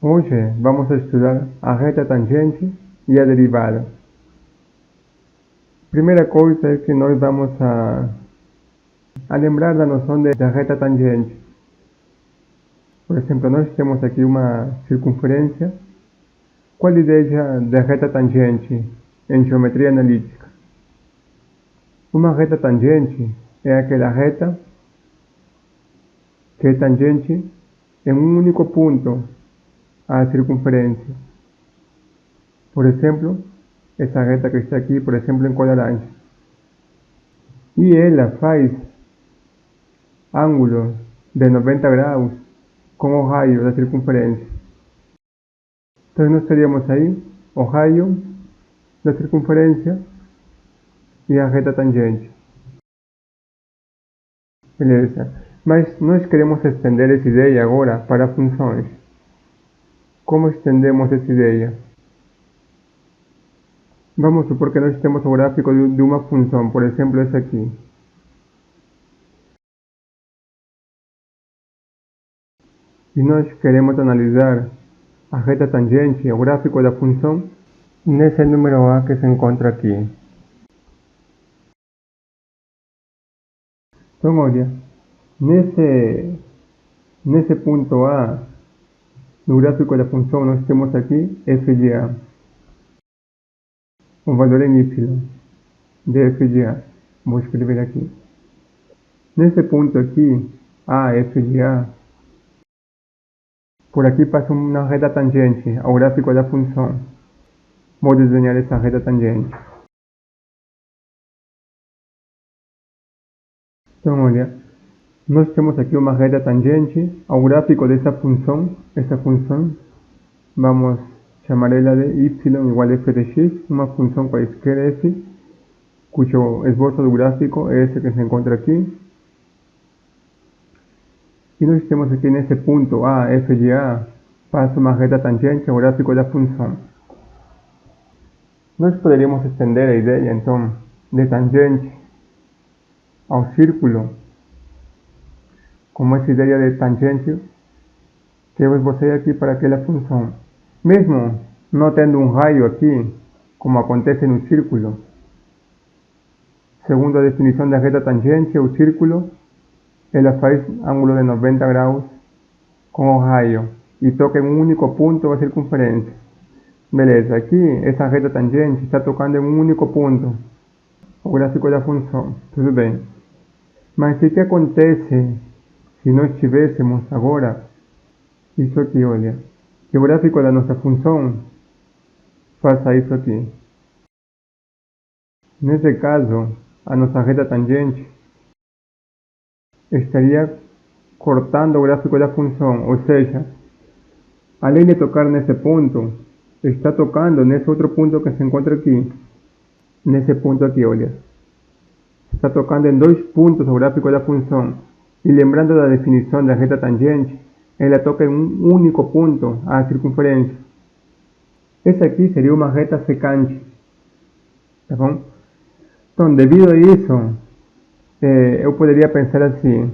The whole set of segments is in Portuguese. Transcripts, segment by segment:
Hoje vamos a estudar a reta tangente e a derivada. Primeira coisa é que nós vamos a lembrar da noção da reta tangente. Por exemplo, nós temos aqui uma circunferência. Qual a ideia da reta tangente em geometria analítica? Uma reta tangente é aquela reta que é tangente em um único ponto à circunferência. Por exemplo, essa reta que está aqui, por exemplo, em cor laranja. E ela faz ângulo de 90 graus com o raio da circunferência. Então nós teríamos aí o raio da circunferência e a reta tangente. Beleza. Mas nós queremos estender essa ideia agora para funções. Como estendemos essa ideia? Vamos supor que nós temos o gráfico de uma função, por exemplo, essa aqui. E nós queremos analisar a reta tangente, o gráfico da função, nesse número A que se encontra aqui. Então, olha, nesse ponto A, no gráfico da função, nós temos aqui f de A. O valor em y de f de A. Vou escrever aqui. Nesse ponto aqui, A, f de A, por aqui passa uma reta tangente ao gráfico da função. Vou desenhar essa reta tangente. Então, olha, nós temos aqui uma reta tangente ao gráfico dessa função. Essa função, vamos chamar ela de y igual a f de x, uma função quaisquer f, cujo esboço do gráfico é esse que se encontra aqui. E nós temos aqui nesse ponto A, f de A, passa uma reta tangente ao gráfico da função. Nós poderíamos estender a ideia, então, de tangente ao círculo, como essa ideia de tangente que eu esbocei aqui para aquela função. Mesmo não tendo um raio aqui, como acontece no círculo, segundo a definição da reta tangente, o círculo ela faz ângulo de 90 graus com o raio e toca em um único ponto a circunferência. Beleza, aqui essa reta tangente está tocando em um único ponto, o gráfico da função, tudo bem. Mas o que acontece se nós tivéssemos agora isso aqui, olha, que o gráfico da nossa função faça isso aqui. Nesse caso, a nossa reta tangente estaria cortando o gráfico da função, ou seja, além de tocar nesse ponto, está tocando nesse outro ponto que se encontra aqui. Nesse ponto aqui, olha. Está tocando em dois pontos o gráfico da função. E lembrando da definição da reta tangente, ela toca em um único ponto a circunferência. Essa aqui seria uma reta secante. Tá bom? Então, devido a isso, eu poderia pensar assim: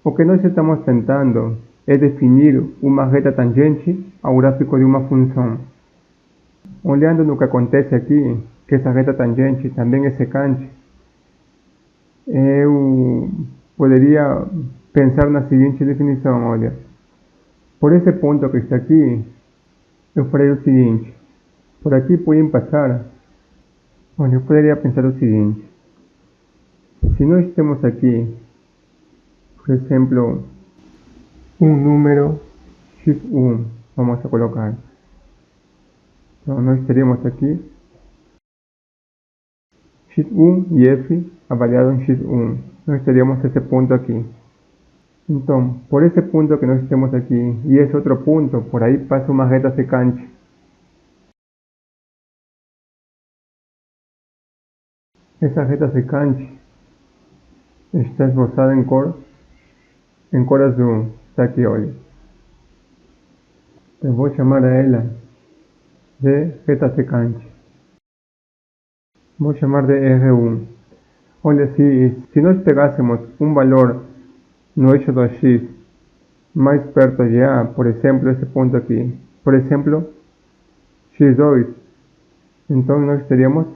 o que nós estamos tentando é definir uma reta tangente ao gráfico de uma função. Olhando no que acontece aqui, que essa reta tangente também é secante, eu poderia pensar na seguinte definição, olha. Por esse ponto que está aqui, eu farei o seguinte. Por aqui podem passar, olha, eu poderia pensar o seguinte. Se nós temos aqui, por exemplo, um número x1, vamos a colocar. Então nós teríamos aqui x1 e f avaliado em x1. Nós teríamos esse ponto aqui. Então, por esse ponto que nós temos aqui e esse outro ponto, por aí passa uma reta secante. Essa reta secante está esboçada em cor azul. Está aqui, olha. Eu vou chamar a ela de reta secante. Vou chamar de R1. Olha, se nós pegássemos um valor no eixo do x mais perto de A, por exemplo, esse ponto aqui. Por exemplo, x2. Então nós teríamos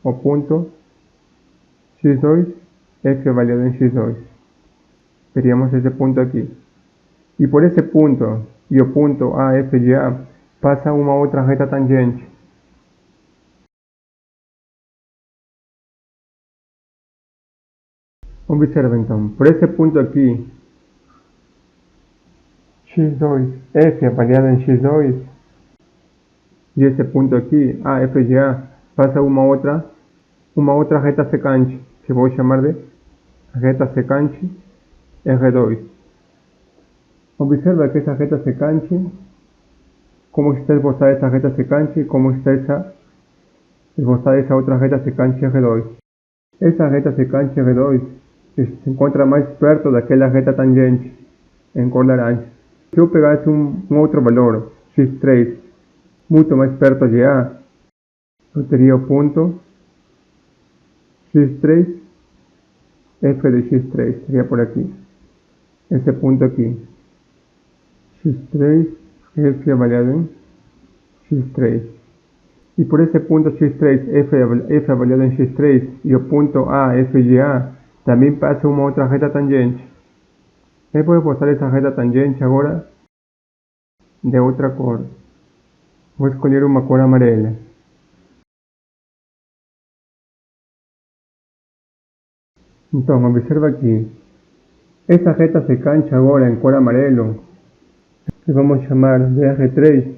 o ponto x2, f avaliado em x2. Teríamos esse ponto aqui. E por esse ponto e o ponto A, f de A, passa uma outra reta tangente. Observa então, por esse ponto aqui, x2, f avaliado em x2, e esse ponto aqui, A, f de A, passa uma outra reta secante, que vou chamar de reta secante R2. Observa que essa reta secante, como está esboçada essa reta secante, como está esboçada essa outra reta secante R2. Essa reta secante R2 se encontra mais perto daquela reta tangente, em cor laranja. Se eu pegasse um outro valor, x3, muito mais perto de A, eu teria o ponto x3, f de x3, seria por aqui. Esse ponto aqui. x3, f avaliado em x3. E por esse ponto x3, f avaliado em x3, e o ponto A, f de A, também passa uma outra reta tangente. Eu vou botar essa reta tangente agora de outra cor. Vou escolher uma cor amarela. Então, observa aqui. Essa reta secante agora em cor amarelo, que vamos chamar de R3,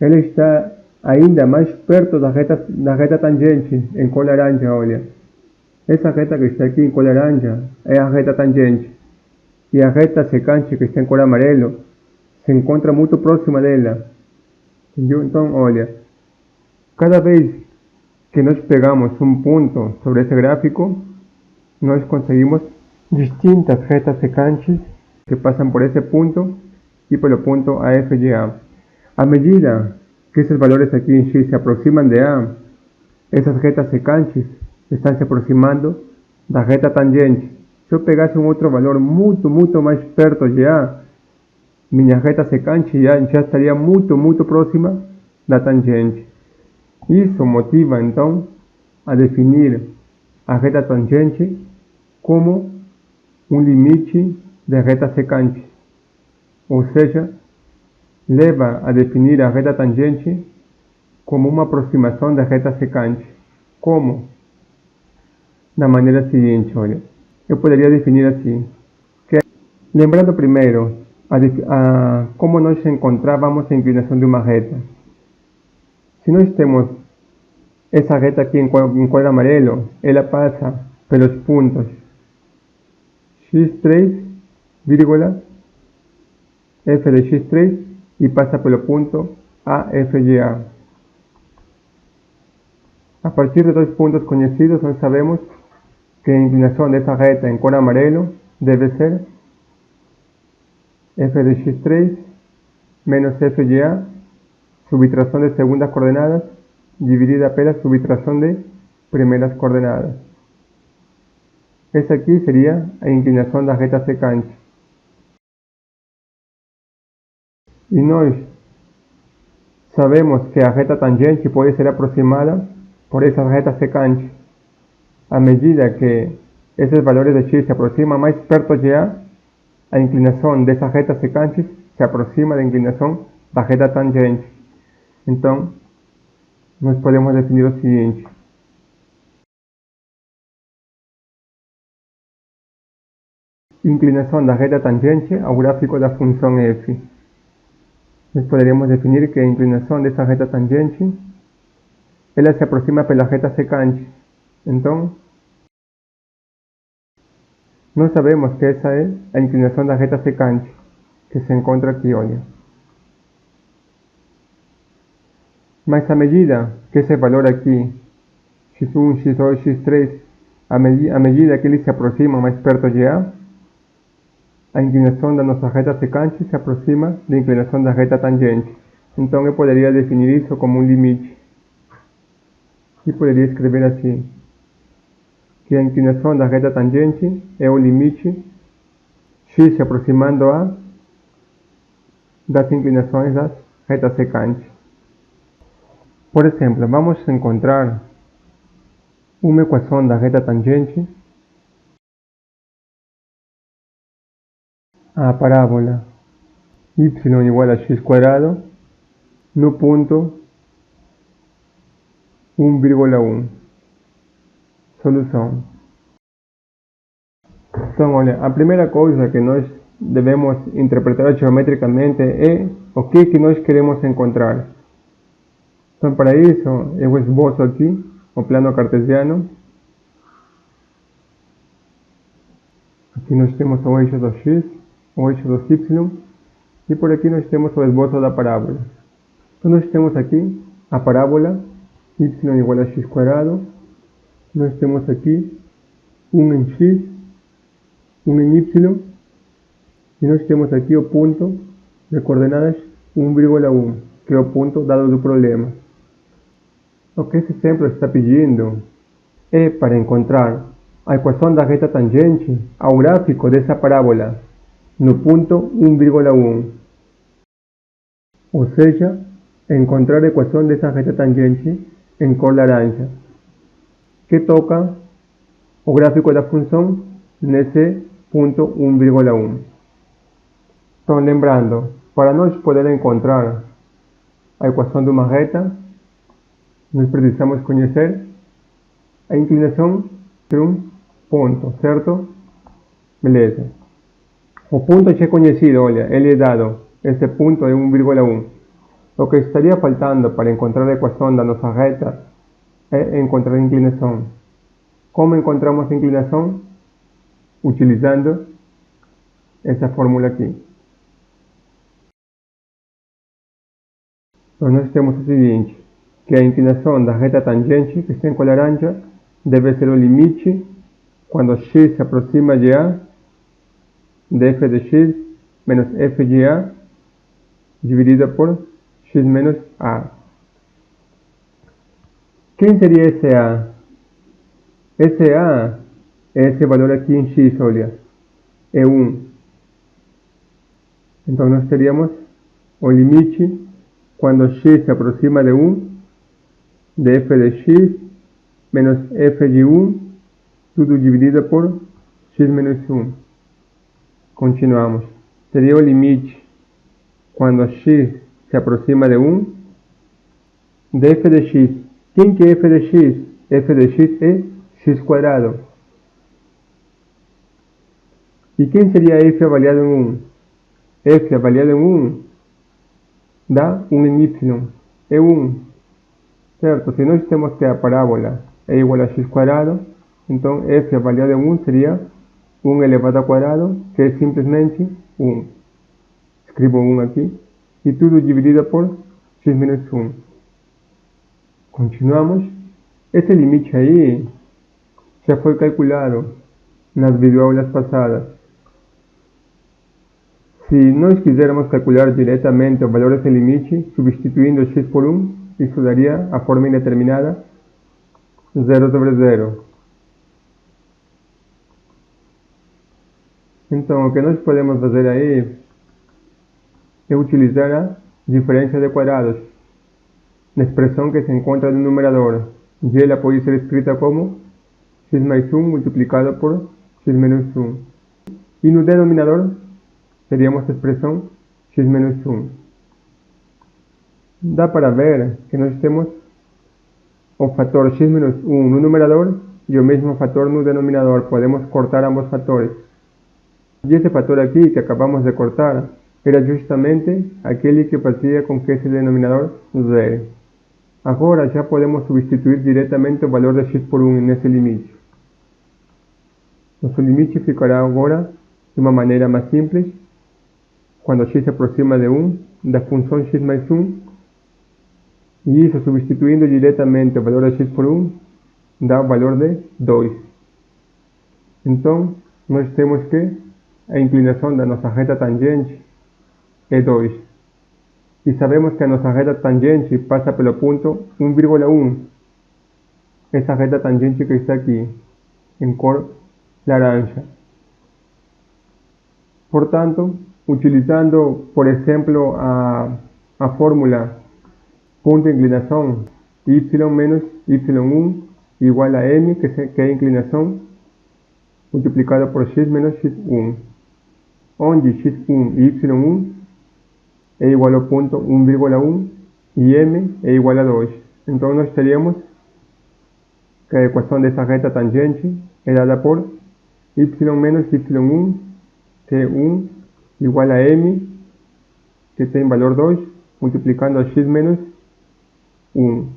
ela está ainda mais perto da reta tangente em cor laranja, olha. Essa reta que está aqui em cor laranja é a reta tangente. E a reta secante que está em cor amarelo se encontra muito próxima dela. Entendeu? Então, olha, cada vez que nós pegamos um ponto sobre esse gráfico, nós conseguimos distintas retas secantes que passam por esse ponto e pelo ponto AF de A. À medida que esses valores aqui em X se aproximam de A, essas retas secantes estão se aproximando da reta tangente. Se eu pegasse um outro valor muito mais perto de A, minha reta secante já estaria muito próxima da tangente. Isso motiva então a definir a reta tangente como um limite de reta secante, ou seja, leva a definir a reta tangente como uma aproximação da reta secante. Como? Da maneira seguinte, olha, eu poderia definir assim, lembrando primeiro como nós encontrávamos a inclinação de uma reta. Se nós temos essa reta aqui em cor amarelo, ela passa pelos pontos x3, f de x3 e passa pelo ponto AF de A. A partir de dois pontos conhecidos, nós sabemos que a inclinação dessa reta em cor amarelo deve ser f de x3 menos f de A, subtração de segundas coordenadas, dividida pela subtração de primeiras coordenadas. Essa aqui seria a inclinação da reta secante. E nós sabemos que a reta tangente pode ser aproximada por essa reta secante. À medida que esses valores de x se aproximam mais perto de A, a inclinação dessa reta secante se aproxima da inclinação da reta tangente. Então, nós podemos definir o seguinte. Inclinação da reta tangente ao gráfico da função f. Nós poderíamos definir que a inclinação dessa reta tangente ela se aproxima pela reta secante. Então, nós sabemos que essa é a inclinação da reta secante, que se encontra aqui, olha. Mas à medida que esse valor aqui, x1, x2, x3, à medida que eles se aproximam mais perto de A inclinação da nossa reta secante se aproxima da inclinação da reta tangente. Então eu poderia definir isso como um limite. E poderia escrever assim, que a inclinação da reta tangente é o limite x se aproximando a das inclinações das retas secantes. Por exemplo, vamos encontrar uma equação da reta tangente à parábola y igual a x quadrado no ponto 1,1. Solução. Então, olha, a primeira coisa que nós devemos interpretar geometricamente é o que nós queremos encontrar. Então, para isso, eu esboço aqui o plano cartesiano. Aqui nós temos o eixo do x, o eixo do y, e por aqui nós temos o esboço da parábola. Então, nós temos aqui a parábola y igual a x quadrado. Nós temos aqui 1 em x, 1 em y, e nós temos aqui o ponto de coordenadas 1,1, que é o ponto dado do problema. O que esse exemplo está pedindo é para encontrar a equação da reta tangente ao gráfico dessa parábola no ponto 1,1. Ou seja, encontrar a equação dessa reta tangente em cor laranja, que toca o gráfico da função nesse ponto 1,1. Então, lembrando, para nós poder encontrar a equação de uma reta, nós precisamos conhecer a inclinação de um ponto, certo? Beleza. O ponto já é conhecido, olha, ele é dado. Esse ponto é 1,1. O que estaria faltando para encontrar a equação da nossa reta é encontrar a inclinação. Como encontramos a inclinação? Utilizando essa fórmula aqui. Então, nós temos o seguinte, que a inclinação da reta tangente, que está em cor laranja, deve ser o limite quando x se aproxima de a, de f de x menos f de a, dividida por x menos a. Quem seria esse a? Esse a é esse valor aqui em x, olha, é 1. Então, nós teríamos o limite quando x se aproxima de 1, de f de x menos f de 1, tudo dividido por x menos 1. Continuamos. Seria o limite quando x se aproxima de 1, de f de x. Quem que é f de x? F de x é x quadrado. E quem seria f avaliado em 1? F avaliado em 1 dá 1 em y. É 1. Certo? Se nós temos que a parábola é igual a x quadrado, então f avaliado em 1 seria 1 elevado ao quadrado, que é simplesmente 1. Escrevo 1 aqui. E tudo dividido por x menos 1. Continuamos. Esse limite aí já foi calculado nas videoaulas passadas. Se nós quisermos calcular diretamente o valor desse limite, substituindo x por 1, isso daria a forma indeterminada 0 sobre 0. Então, o que nós podemos fazer aí é utilizar a diferença de quadrados na expressão que se encontra no numerador. E ela pode ser escrita como x mais 1 multiplicado por x menos 1. E no denominador teríamos a expressão x menos 1. Dá para ver que nós temos o fator x menos 1 no numerador e o mesmo fator no denominador. Podemos cortar ambos fatores. E esse fator aqui que acabamos de cortar era justamente aquele que fazia com que esse denominador zere. Agora já podemos substituir diretamente o valor de x por 1 nesse limite. Nosso limite ficará agora de uma maneira mais simples, quando x se aproxima de 1, da função x mais 1, e isso substituindo diretamente o valor de x por 1, dá o valor de 2. Então, nós temos que a inclinação da nossa reta tangente é 2. E sabemos que a nossa reta tangente passa pelo ponto 1,1. Essa reta tangente que está aqui, em cor laranja. Portanto, Utilizando, por exemplo, a fórmula ponto de inclinação y menos y1 igual a m, que é a inclinação, multiplicado por x menos x1, onde x1 e y1 é igual ao ponto 1,1 e m é igual a 2. Então nós teríamos que a equação dessa reta tangente é dada por y menos y1, que é 1, igual a m, que tem valor 2, multiplicando a x menos 1.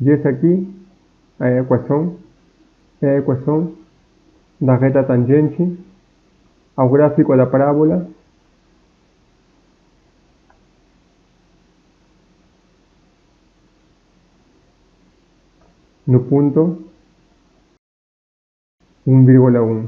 E essa aqui é a equação da reta tangente ao gráfico da parábola no ponto 1,1.